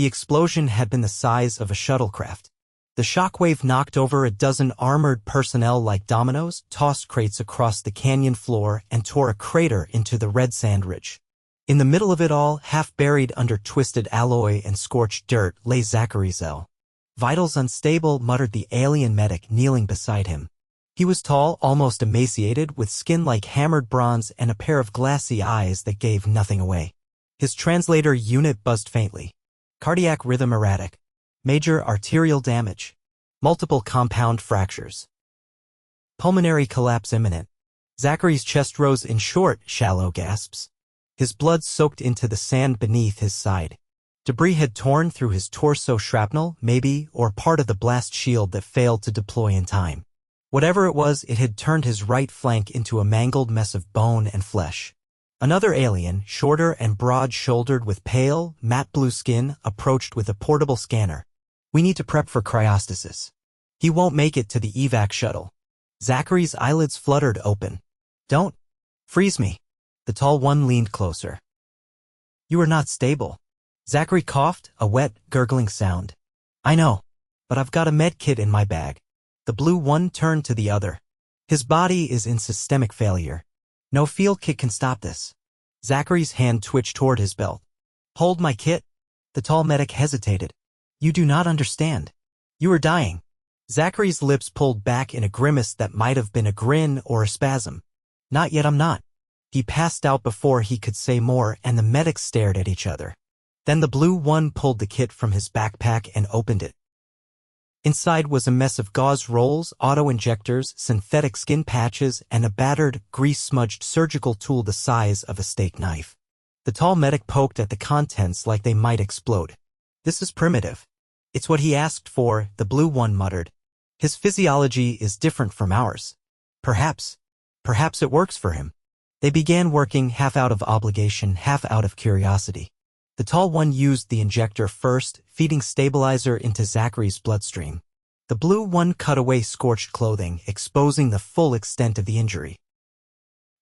The explosion had been the size of a shuttlecraft. The shockwave knocked over a dozen armored personnel like dominoes, tossed crates across the canyon floor, and tore a crater into the red sand ridge. In the middle of it all, half buried under twisted alloy and scorched dirt, lay Zachary Zell. "Vitals unstable," muttered the alien medic kneeling beside him. He was tall, almost emaciated, with skin like hammered bronze and a pair of glassy eyes that gave nothing away. His translator unit buzzed faintly. "Cardiac rhythm erratic. Major arterial damage. Multiple compound fractures. Pulmonary collapse imminent." Zachary's chest rose in short, shallow gasps. His blood soaked into the sand beneath his side. Debris had torn through his torso, shrapnel, maybe, or part of the blast shield that failed to deploy in time. Whatever it was, it had turned his right flank into a mangled mess of bone and flesh. Another alien, shorter and broad-shouldered with pale, matte blue skin, approached with a portable scanner. "We need to prep for cryostasis. He won't make it to the evac shuttle." Zachary's eyelids fluttered open. "Don't freeze me." The tall one leaned closer. "You are not stable." Zachary coughed, a wet, gurgling sound. "I know, but I've got a med kit in my bag." The blue one turned to the other. "His body is in systemic failure. No field kit can stop this." Zachary's hand twitched toward his belt. "Hold my kit." The tall medic hesitated. "You do not understand. You are dying." Zachary's lips pulled back in a grimace that might have been a grin or a spasm. "Not yet, I'm not." He passed out before he could say more, and the medics stared at each other. Then the blue one pulled the kit from his backpack and opened it. Inside was a mess of gauze rolls, auto-injectors, synthetic skin patches, and a battered, grease-smudged surgical tool the size of a steak knife. The tall medic poked at the contents like they might explode. "This is primitive." "It's what he asked for," the blue one muttered. "His physiology is different from ours. Perhaps it works for him." They began working, half out of obligation, half out of curiosity. The tall one used the injector first, feeding stabilizer into Zachary's bloodstream. The blue one cut away scorched clothing, exposing the full extent of the injury.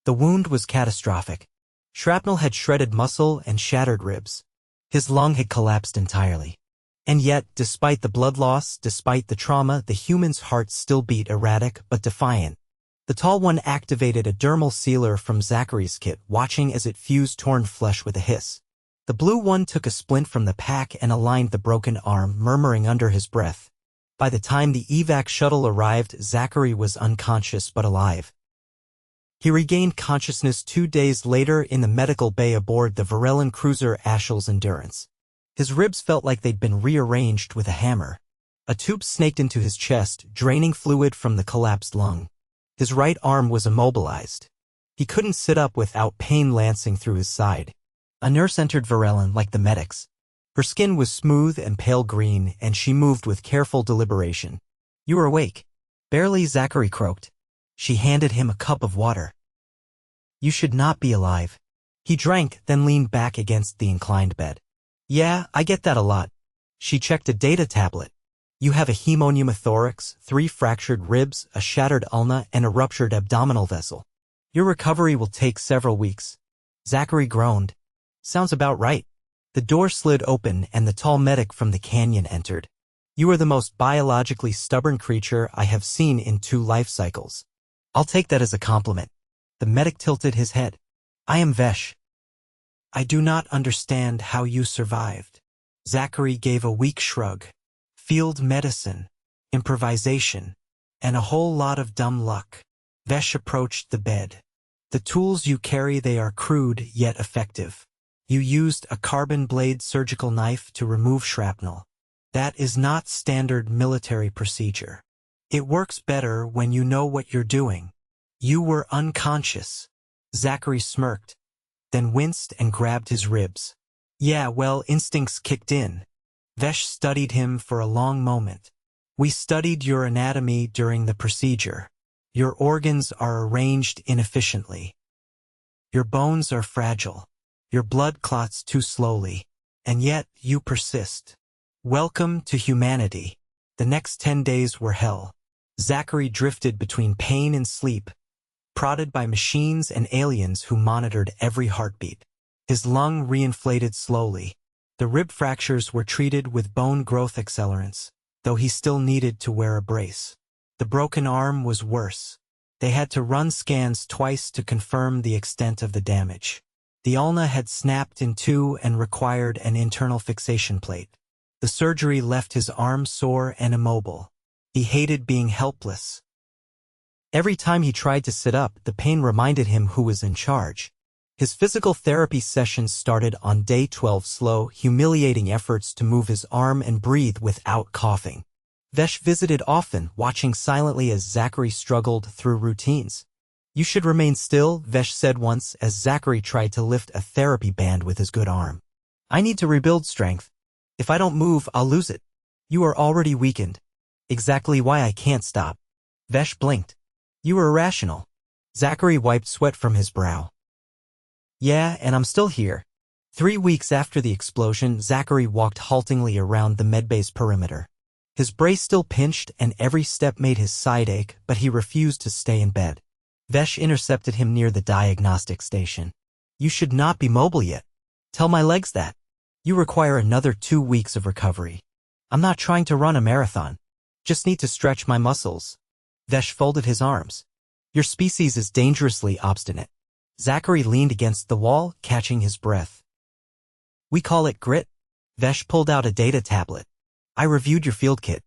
The wound was catastrophic. Shrapnel had shredded muscle and shattered ribs. His lung had collapsed entirely. And yet, despite the blood loss, despite the trauma, the human's heart still beat erratic but defiant. The tall one activated a dermal sealer from Zachary's kit, watching as it fused torn flesh with a hiss. The blue one took a splint from the pack and aligned the broken arm, murmuring under his breath. By the time the evac shuttle arrived, Zachary was unconscious but alive. He regained consciousness 2 days later in the medical bay aboard the Varellan cruiser Ashel's Endurance. His ribs felt like they'd been rearranged with a hammer. A tube snaked into his chest, draining fluid from the collapsed lung. His right arm was immobilized. He couldn't sit up without pain lancing through his side. A nurse entered Varellan like the medics. Her skin was smooth and pale green, and she moved with careful deliberation. "You are awake." "Barely," Zachary croaked. She handed him a cup of water. "You should not be alive." He drank, then leaned back against the inclined bed. "Yeah, I get that a lot." She checked a data tablet. "You have a hemopneumothorax, 3 fractured ribs, a shattered ulna, and a ruptured abdominal vessel. Your recovery will take several weeks." Zachary groaned. "Sounds about right." The door slid open and the tall medic from the canyon entered. "You are the most biologically stubborn creature I have seen in 2 life cycles." "I'll take that as a compliment." The medic tilted his head. "I am Vesh." "I do not understand how you survived." Zachary gave a weak shrug. "Field medicine, improvisation, and a whole lot of dumb luck." Vesh approached the bed. "The tools you carry, they are crude yet effective. You used a carbon blade surgical knife to remove shrapnel. That is not standard military procedure. It works better when you know what you're doing. You were unconscious." Zachary smirked, then winced and grabbed his ribs. "Yeah, well, instincts kicked in." Vesh studied him for a long moment. "We studied your anatomy during the procedure. Your organs are arranged inefficiently. Your bones are fragile. Your blood clots too slowly. And yet, you persist. Welcome to humanity." The next 10 days were hell. Zachary drifted between pain and sleep, prodded by machines and aliens who monitored every heartbeat. His lung reinflated slowly. The rib fractures were treated with bone growth accelerants, though he still needed to wear a brace. The broken arm was worse. They had to run scans twice to confirm the extent of the damage. The ulna had snapped in two and required an internal fixation plate. The surgery left his arm sore and immobile. He hated being helpless. Every time he tried to sit up, the pain reminded him who was in charge. His physical therapy sessions started on day 12, slow, humiliating efforts to move his arm and breathe without coughing. Vesh visited often, watching silently as Zachary struggled through routines. "You should remain still," Vesh said once as Zachary tried to lift a therapy band with his good arm. "I need to rebuild strength. If I don't move, I'll lose it. You are already weakened." "Exactly why I can't stop." Vesh blinked. "You are irrational." Zachary wiped sweat from his brow. "Yeah, and I'm still here." 3 weeks after the explosion, Zachary walked haltingly around the medbay's perimeter. His brace still pinched and every step made his side ache, but he refused to stay in bed. Vesh intercepted him near the diagnostic station. "You should not be mobile yet. Tell my legs that. You require another 2 weeks of recovery." "I'm not trying to run a marathon. Just need to stretch my muscles." Vesh folded his arms. "Your species is dangerously obstinate." Zachary leaned against the wall, catching his breath. "We call it grit." Vesh pulled out a data tablet. "I reviewed your field kit.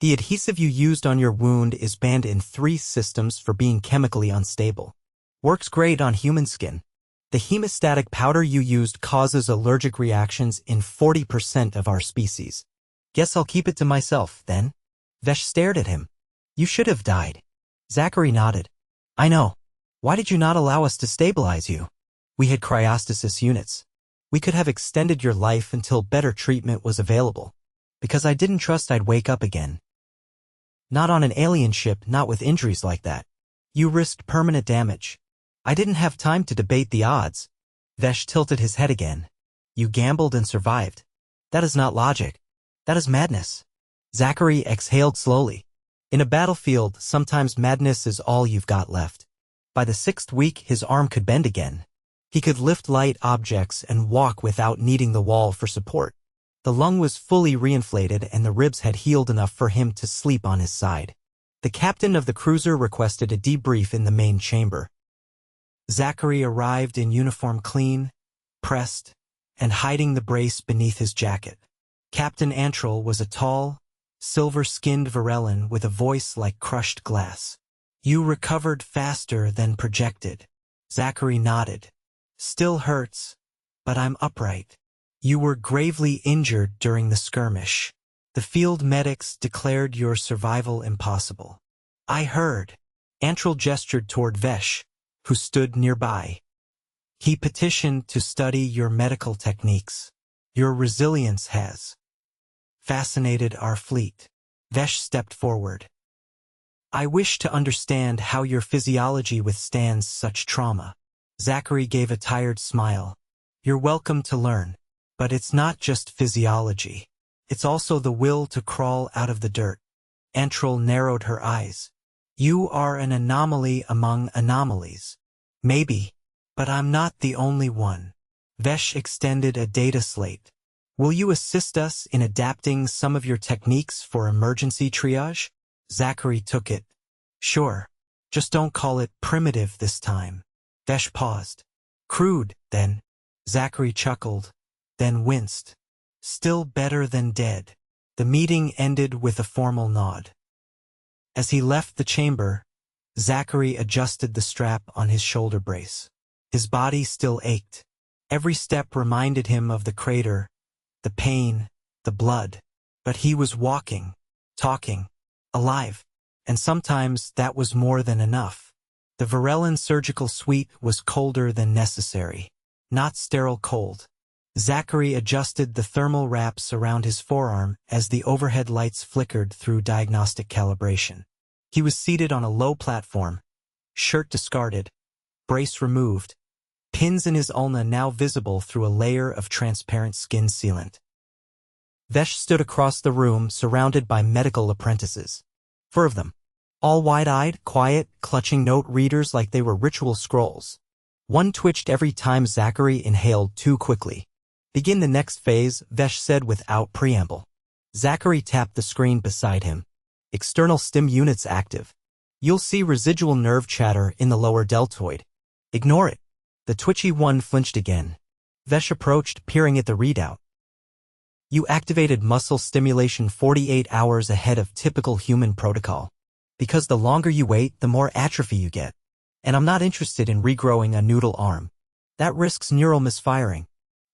The adhesive you used on your wound is banned in 3 systems for being chemically unstable. Works great on human skin. The hemostatic powder you used causes allergic reactions in 40% of our species. Guess I'll keep it to myself, then." Vesh stared at him. "You should have died." Zachary nodded. "I know. Why did you not allow us to stabilize you? We had cryostasis units. We could have extended your life until better treatment was available. Because I didn't trust I'd wake up again. Not on an alien ship, not with injuries like that. You risked permanent damage. I didn't have time to debate the odds." Vesh tilted his head again. "You gambled and survived. That is not logic. That is madness." Zachary exhaled slowly. In a battlefield, sometimes madness is all you've got left. By the 6th week, his arm could bend again. He could lift light objects and walk without needing the wall for support. The lung was fully reinflated and the ribs had healed enough for him to sleep on his side. The captain of the cruiser requested a debrief in the main chamber. Zachary arrived in uniform, clean, pressed, and hiding the brace beneath his jacket. Captain Antrell was a tall, silver-skinned Varellan with a voice like crushed glass. "You recovered faster than projected." Zachary nodded. "Still hurts, but I'm upright. You were gravely injured during the skirmish. The field medics declared your survival impossible." "I heard." Antrell gestured toward Vesh, who stood nearby. "He petitioned to study your medical techniques. Your resilience has fascinated our fleet." Vesh stepped forward. "I wish to understand how your physiology withstands such trauma." Zachary gave a tired smile. "You're welcome to learn. But it's not just physiology. It's also the will to crawl out of the dirt." Antrell narrowed her eyes. "You are an anomaly among anomalies." "Maybe, but I'm not the only one." Vesh extended a data slate. "Will you assist us in adapting some of your techniques for emergency triage?" Zachary took it. "Sure. Just don't call it primitive this time." Vesh paused. "Crude, then." Zachary chuckled, then winced. "Still better than dead." The meeting ended with a formal nod. As he left the chamber, Zachary adjusted the strap on his shoulder brace. His body still ached. Every step reminded him of the crater, the pain, the blood. But he was walking, talking, alive. And sometimes that was more than enough. The Varellan surgical suite was colder than necessary. Not sterile cold. Zachary adjusted the thermal wraps around his forearm as the overhead lights flickered through diagnostic calibration. He was seated on a low platform, shirt discarded, brace removed, pins in his ulna now visible through a layer of transparent skin sealant. Vesh stood across the room, surrounded by medical apprentices. 4 of them, all wide-eyed, quiet, clutching note readers like they were ritual scrolls. One twitched every time Zachary inhaled too quickly. Begin the next phase, Vesh said without preamble. Zachary tapped the screen beside him. External stim units active. You'll see residual nerve chatter in the lower deltoid. Ignore it. The twitchy one flinched again. Vesh approached, peering at the readout. You activated muscle stimulation 48 hours ahead of typical human protocol. Because the longer you wait, the more atrophy you get. And I'm not interested in regrowing a noodle arm. That risks neural misfiring.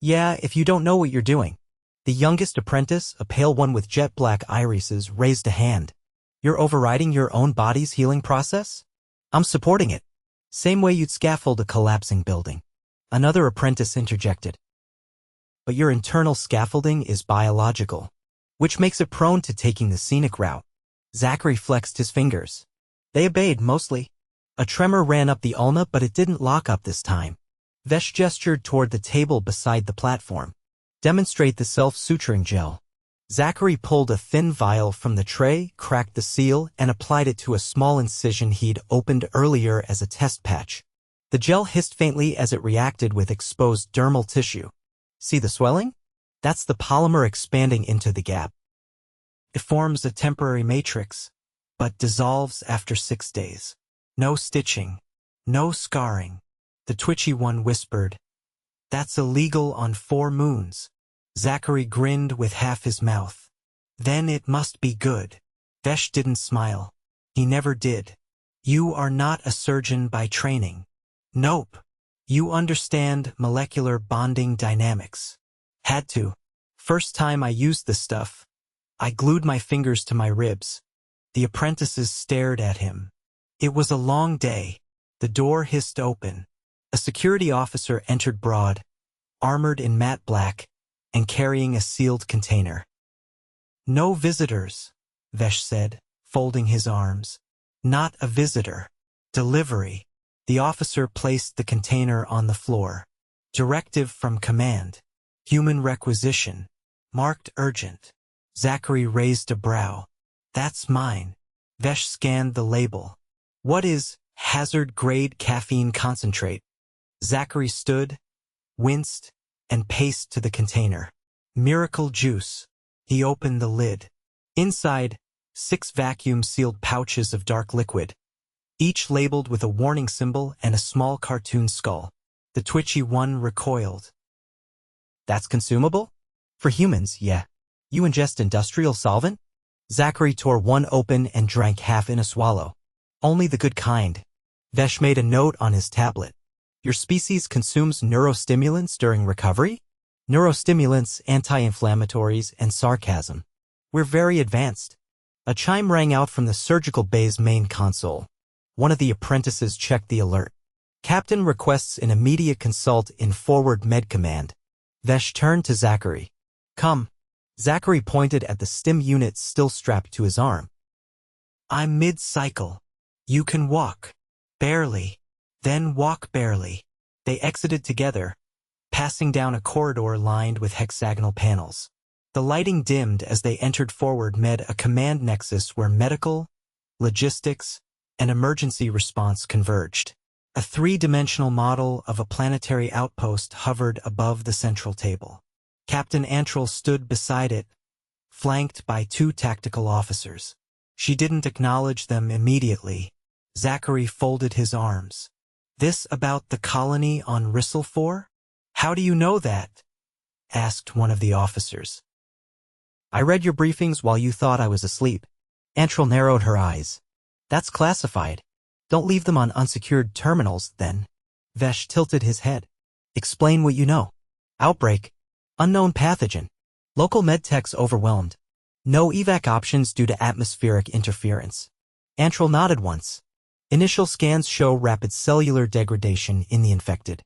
Yeah, if you don't know what you're doing. The youngest apprentice, a pale one with jet black irises, raised a hand. You're overriding your own body's healing process? I'm supporting it. Same way you'd scaffold a collapsing building. Another apprentice interjected. But your internal scaffolding is biological, which makes it prone to taking the scenic route. Zachary flexed his fingers. They obeyed, mostly. A tremor ran up the ulna, but it didn't lock up this time. Vesh gestured toward the table beside the platform. Demonstrate the self-suturing gel. Zachary pulled a thin vial from the tray, cracked the seal, and applied it to a small incision he'd opened earlier as a test patch. The gel hissed faintly as it reacted with exposed dermal tissue. See the swelling? That's the polymer expanding into the gap. It forms a temporary matrix, but dissolves after 6 days. No stitching, no scarring. The twitchy one whispered, That's illegal on 4 moons. Zachary grinned with half his mouth. Then it must be good. Vesh didn't smile. He never did. You are not a surgeon by training. Nope. You understand molecular bonding dynamics. Had to. First time I used this stuff, I glued my fingers to my ribs. The apprentices stared at him. It was a long day. The door hissed open. A security officer entered broad, armored in matte black, and carrying a sealed container. No visitors, Vesh said, folding his arms. Not a visitor. Delivery. The officer placed the container on the floor. Directive from command. Human requisition. Marked urgent. Zachary raised a brow. That's mine. Vesh scanned the label. What is hazard-grade caffeine concentrate? Zachary stood, winced, and paced to the container. Miracle juice. He opened the lid. Inside, 6 vacuum-sealed pouches of dark liquid, each labeled with a warning symbol and a small cartoon skull. The twitchy one recoiled. That's consumable? For humans, yeah. You ingest industrial solvent? Zachary tore one open and drank half in a swallow. Only the good kind. Vesh made a note on his tablet. Your species consumes neurostimulants during recovery? Neurostimulants, anti-inflammatories, and sarcasm. We're very advanced. A chime rang out from the surgical bay's main console. One of the apprentices checked the alert. Captain requests an immediate consult in Forward Med Command. Vesh turned to Zachary. Come. Zachary pointed at the stim unit still strapped to his arm. I'm mid-cycle. You can walk. Barely. Then walk barely. They exited together, passing down a corridor lined with hexagonal panels. The lighting dimmed as they entered Forward Med, a command nexus where medical, logistics, and emergency response converged. A 3-dimensional model of a planetary outpost hovered above the central table. Captain Antrell stood beside it, flanked by 2 tactical officers. She didn't acknowledge them immediately. Zachary folded his arms. This about the colony on Ristlefor? How do you know that? Asked one of the officers. I read your briefings while you thought I was asleep. Antrell narrowed her eyes. That's classified. Don't leave them on unsecured terminals, then. Vesh tilted his head. Explain what you know. Outbreak. Unknown pathogen. Local medtechs overwhelmed. No evac options due to atmospheric interference. Antrell nodded once. Initial scans show rapid cellular degradation in the infected.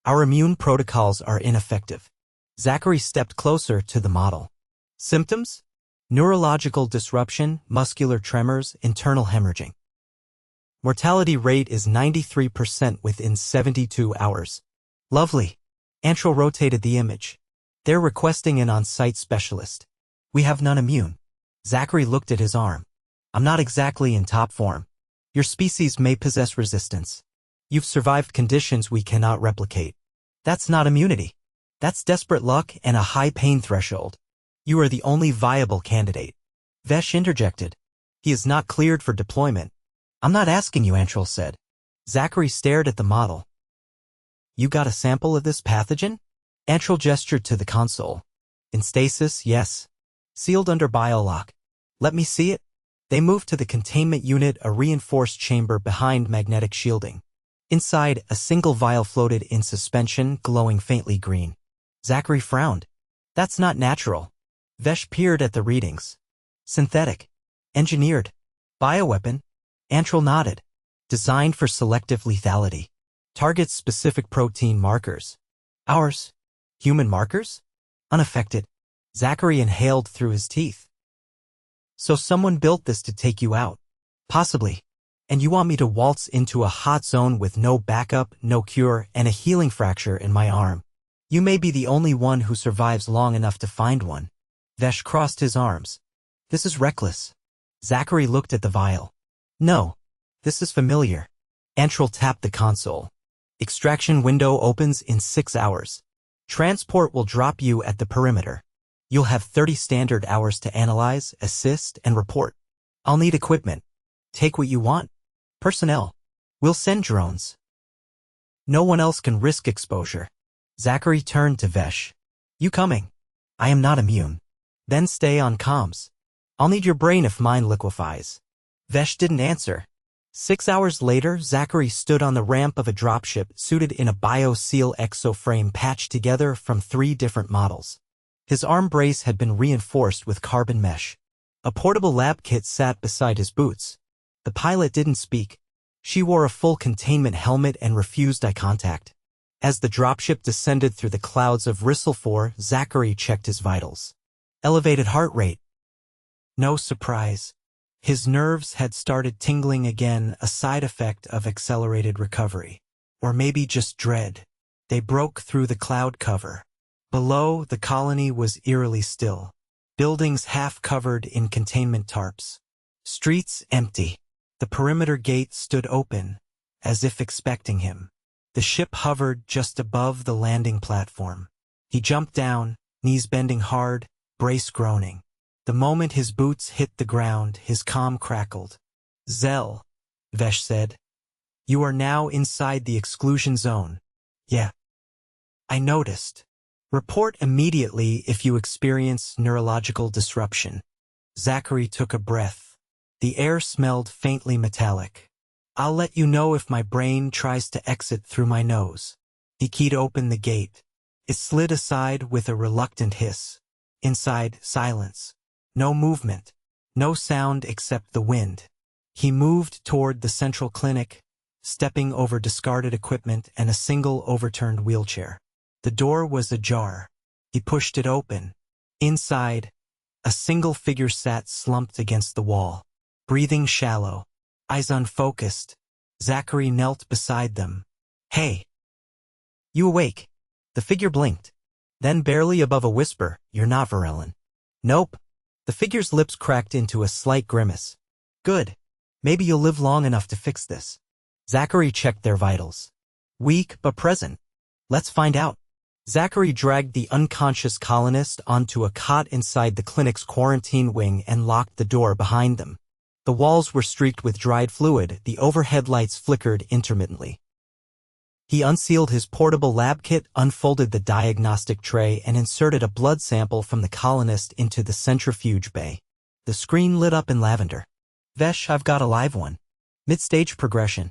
Our immune protocols are ineffective. Zachary stepped closer to the model. Symptoms? Neurological disruption, muscular tremors, internal hemorrhaging. Mortality rate is 93% within 72 hours. Lovely. Antrell rotated the image. They're requesting an on-site specialist. We have none immune. Zachary looked at his arm. I'm not exactly in top form. Your species may possess resistance. You've survived conditions we cannot replicate. That's not immunity. That's desperate luck and a high pain threshold. You are the only viable candidate. Vesh interjected. He is not cleared for deployment. I'm not asking you, Antril said. Zachary stared at the model. You got a sample of this pathogen? Antril gestured to the console. In stasis, yes. Sealed under biolock. Let me see it. They moved to the containment unit, a reinforced chamber behind magnetic shielding. Inside, a single vial floated in suspension, glowing faintly green. Zachary frowned. That's not natural. Vesh peered at the readings. Synthetic. Engineered. Bioweapon. Antril nodded. Designed for selective lethality. Targets specific protein markers. Ours. Human markers? Unaffected. Zachary inhaled through his teeth. So someone built this to take you out. Possibly. And you want me to waltz into a hot zone with no backup, no cure, and a healing fracture in my arm. You may be the only one who survives long enough to find one. Vesh crossed his arms. This is reckless. Zachary looked at the vial. No. This is familiar. Antril tapped the console. Extraction window opens in 6 hours. Transport will drop you at the perimeter. You'll have 30 standard hours to analyze, assist, and report. I'll need equipment. Take what you want. Personnel. We'll send drones. No one else can risk exposure. Zachary turned to Vesh. You coming? I am not immune. Then stay on comms. I'll need your brain if mine liquefies. Vesh didn't answer. 6 hours later, Zachary stood on the ramp of a dropship suited in a bio-seal exoframe patched together from 3 different models. His arm brace had been reinforced with carbon mesh. A portable lab kit sat beside his boots. The pilot didn't speak. She wore a full containment helmet and refused eye contact. As the dropship descended through the clouds of Ristlefor, Zachary checked his vitals. Elevated heart rate. No surprise. His nerves had started tingling again, a side effect of accelerated recovery. Or maybe just dread. They broke through the cloud cover. Below, the colony was eerily still. Buildings half covered in containment tarps. Streets empty. The perimeter gate stood open, as if expecting him. The ship hovered just above the landing platform. He jumped down, knees bending hard, brace groaning. The moment his boots hit the ground, his comm crackled. Zell, Vesh said. You are now inside the exclusion zone. Yeah. I noticed. Report immediately if you experience neurological disruption. Zachary took a breath. The air smelled faintly metallic. I'll let you know if my brain tries to exit through my nose. He keyed open the gate. It slid aside with a reluctant hiss. Inside, silence. No movement. No sound except the wind. He moved toward the central clinic, stepping over discarded equipment and a single overturned wheelchair. The door was ajar. He pushed it open. Inside, a single figure sat slumped against the wall. Breathing shallow, eyes unfocused. Zachary knelt beside them. Hey. You awake? The figure blinked. Then barely above a whisper, you're not Varelen. Nope. The figure's lips cracked into a slight grimace. Good. Maybe you'll live long enough to fix this. Zachary checked their vitals. Weak but present. Let's find out. Zachary dragged the unconscious colonist onto a cot inside the clinic's quarantine wing and locked the door behind them. The walls were streaked with dried fluid, the overhead lights flickered intermittently. He unsealed his portable lab kit, unfolded the diagnostic tray, and inserted a blood sample from the colonist into the centrifuge bay. The screen lit up in lavender. Vesh, I've got a live one. Mid-stage progression.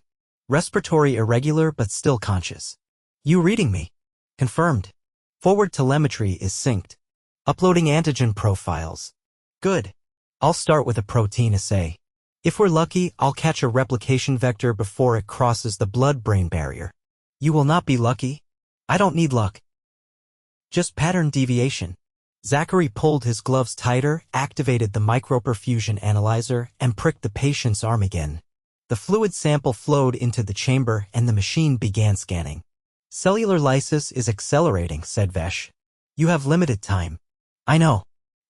Respiratory irregular but still conscious. You reading me? Confirmed. Forward telemetry is synced. Uploading antigen profiles. Good. I'll start with a protein assay. If we're lucky, I'll catch a replication vector before it crosses the blood-brain barrier. You will not be lucky. I don't need luck. Just pattern deviation. Zachary pulled his gloves tighter, activated the microperfusion analyzer, and pricked the patient's arm again. The fluid sample flowed into the chamber and the machine began scanning. Cellular lysis is accelerating, said Vesh. You have limited time. I know.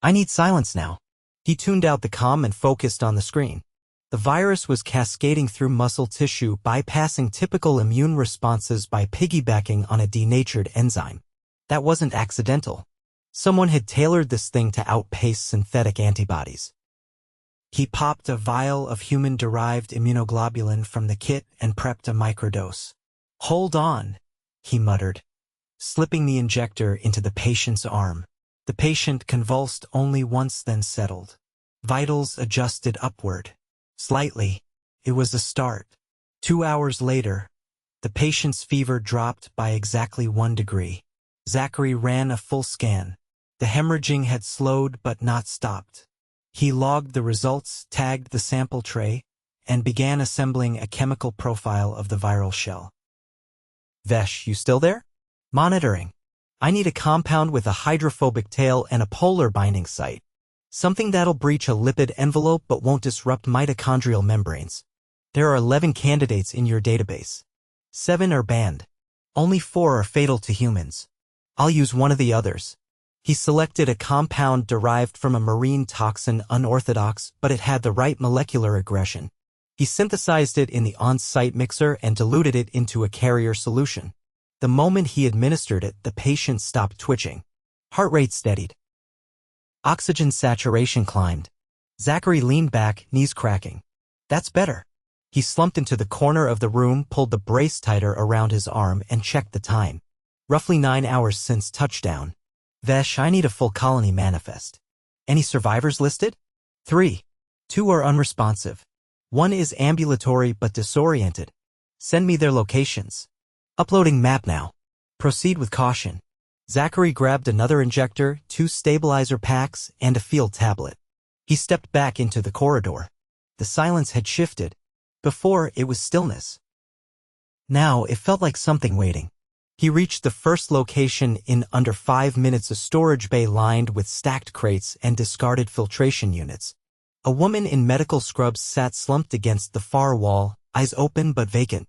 I need silence now. He tuned out the comm and focused on the screen. The virus was cascading through muscle tissue, bypassing typical immune responses by piggybacking on a denatured enzyme. That wasn't accidental. Someone had tailored this thing to outpace synthetic antibodies. He popped a vial of human-derived immunoglobulin from the kit and prepped a microdose. "Hold on," he muttered, slipping the injector into the patient's arm. The patient convulsed only once, then settled. Vitals adjusted upward. Slightly. It was a start. 2 hours later, the patient's fever dropped by exactly 1 degree. Zachary ran a full scan. The hemorrhaging had slowed but not stopped. He logged the results, tagged the sample tray, and began assembling a chemical profile of the viral shell. "Vesh, you still there?" "Monitoring. I need a compound with a hydrophobic tail and a polar binding site. Something that'll breach a lipid envelope but won't disrupt mitochondrial membranes. There are 11 candidates in your database. 7 are banned. Only 4 are fatal to humans. I'll use one of the others." He selected a compound derived from a marine toxin, unorthodox, but it had the right molecular aggression. He synthesized it in the on-site mixer and diluted it into a carrier solution. The moment he administered it, the patient stopped twitching. Heart rate steadied. Oxygen saturation climbed. Zachary leaned back, knees cracking. "That's better." He slumped into the corner of the room, pulled the brace tighter around his arm, and checked the time. Roughly 9 hours since touchdown. "Vesh, I need a full colony manifest. Any survivors listed?" 3. 2 are unresponsive. 1 is ambulatory but disoriented. Send me their locations. Uploading map now. Proceed with caution. Zachary grabbed another injector, 2 stabilizer packs, and a field tablet. He stepped back into the corridor. The silence had shifted. Before, it was stillness. Now, it felt like something waiting. He reached the first location in under 5 minutes, a storage bay lined with stacked crates and discarded filtration units. A woman in medical scrubs sat slumped against the far wall, eyes open but vacant.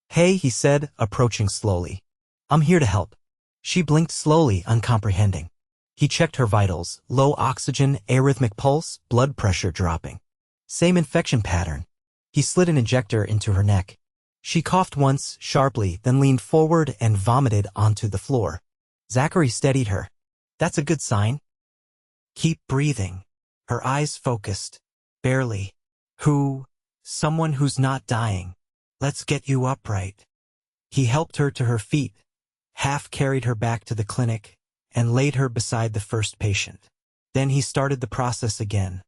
"Hey," he said, approaching slowly. "I'm here to help." She blinked slowly, uncomprehending. He checked her vitals, low oxygen, arrhythmic pulse, blood pressure dropping. Same infection pattern. He slid an injector into her neck. She coughed once, sharply, then leaned forward and vomited onto the floor. Zachary steadied her. "That's a good sign. Keep breathing." Her eyes focused. "Barely. Who? Someone who's not dying. Let's get you upright." He helped her to her feet, half carried her back to the clinic, and laid her beside the first patient. Then he started the process again.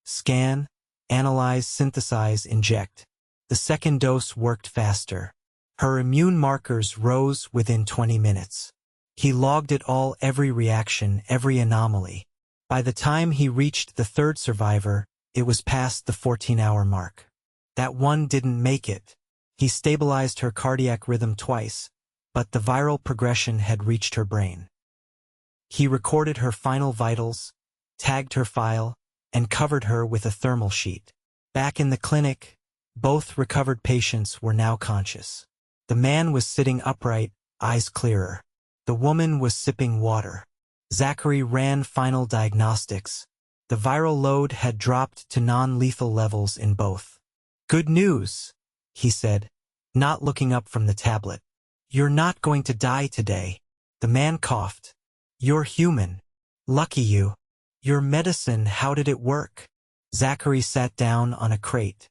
Scan, analyze, synthesize, inject. The second dose worked faster. Her immune markers rose within 20 minutes. He logged it all, every reaction, every anomaly. By the time he reached the third survivor, it was past the 14-hour mark. That one didn't make it. He stabilized her cardiac rhythm twice, but the viral progression had reached her brain. He recorded her final vitals, tagged her file, and covered her with a thermal sheet. Back in the clinic, both recovered patients were now conscious. The man was sitting upright, eyes clearer. The woman was sipping water. Zachary ran final diagnostics. The viral load had dropped to non-lethal levels in both. "Good news," he said, not looking up from the tablet. "You're not going to die today." The man coughed. "You're human. Lucky you. Your medicine, how did it work?" Zachary sat down on a crate.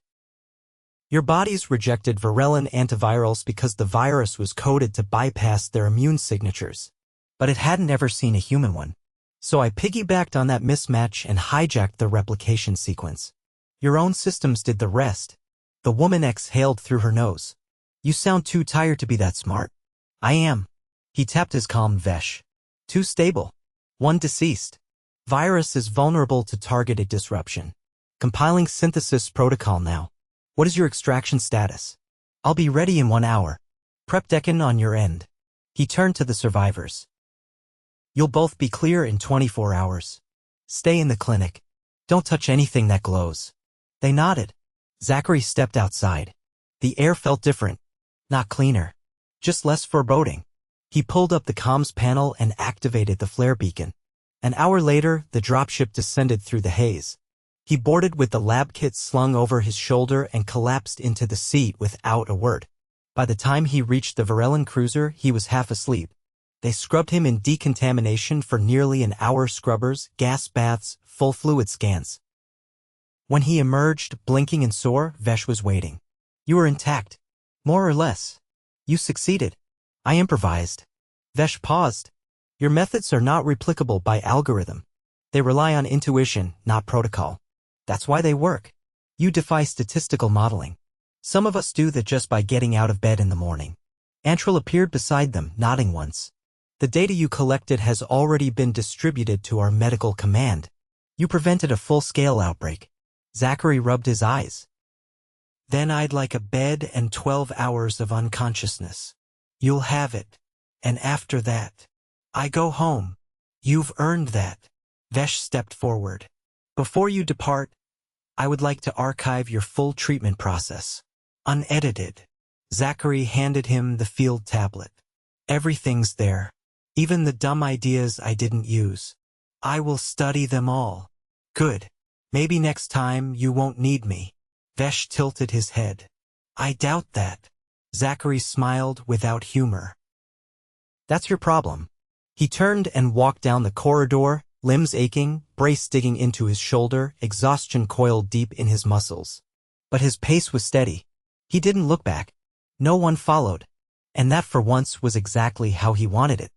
"Your body's rejected virulent antivirals because the virus was coded to bypass their immune signatures. But it hadn't ever seen a human one. So I piggybacked on that mismatch and hijacked the replication sequence. Your own systems did the rest." The woman exhaled through her nose. "You sound too tired to be that smart." "I am." He tapped his calm Vesh. "Too stable. 1 deceased. Virus is vulnerable to targeted disruption. Compiling synthesis protocol now. What is your extraction status?" "I'll be ready in 1 hour. Prep Deccan on your end." He turned to the survivors. "You'll both be clear in 24 hours. Stay in the clinic. Don't touch anything that glows." They nodded. Zachary stepped outside. The air felt different. Not cleaner. Just less foreboding. He pulled up the comms panel and activated the flare beacon. An hour later, the dropship descended through the haze. He boarded with the lab kit slung over his shoulder and collapsed into the seat without a word. By the time he reached the Varellan cruiser, he was half asleep. They scrubbed him in decontamination for nearly an hour, scrubbers, gas baths, full fluid scans. When he emerged, blinking and sore, Vesh was waiting. You were intact. More or less. You succeeded. I improvised. Vesh paused. Your methods are not replicable by algorithm. They rely on intuition, not protocol. That's why they work. You defy statistical modeling. Some of us do that just by getting out of bed in the morning. Antril appeared beside them, nodding once. The data you collected has already been distributed to our medical command. You prevented a full-scale outbreak. Zachary rubbed his eyes. Then I'd like a bed and 12 hours of unconsciousness. You'll have it. And after that, I go home. You've earned that. Vesh stepped forward. Before you depart, I would like to archive your full treatment process. Unedited. Zachary handed him the field tablet. Everything's there. Even the dumb ideas I didn't use. I will study them all. Good. Maybe next time you won't need me. Vesh tilted his head. I doubt that. Zachary smiled without humor. That's your problem. He turned and walked down the corridor, limbs aching, brace digging into his shoulder, exhaustion coiled deep in his muscles. But his pace was steady. He didn't look back. No one followed. And that for once was exactly how he wanted it.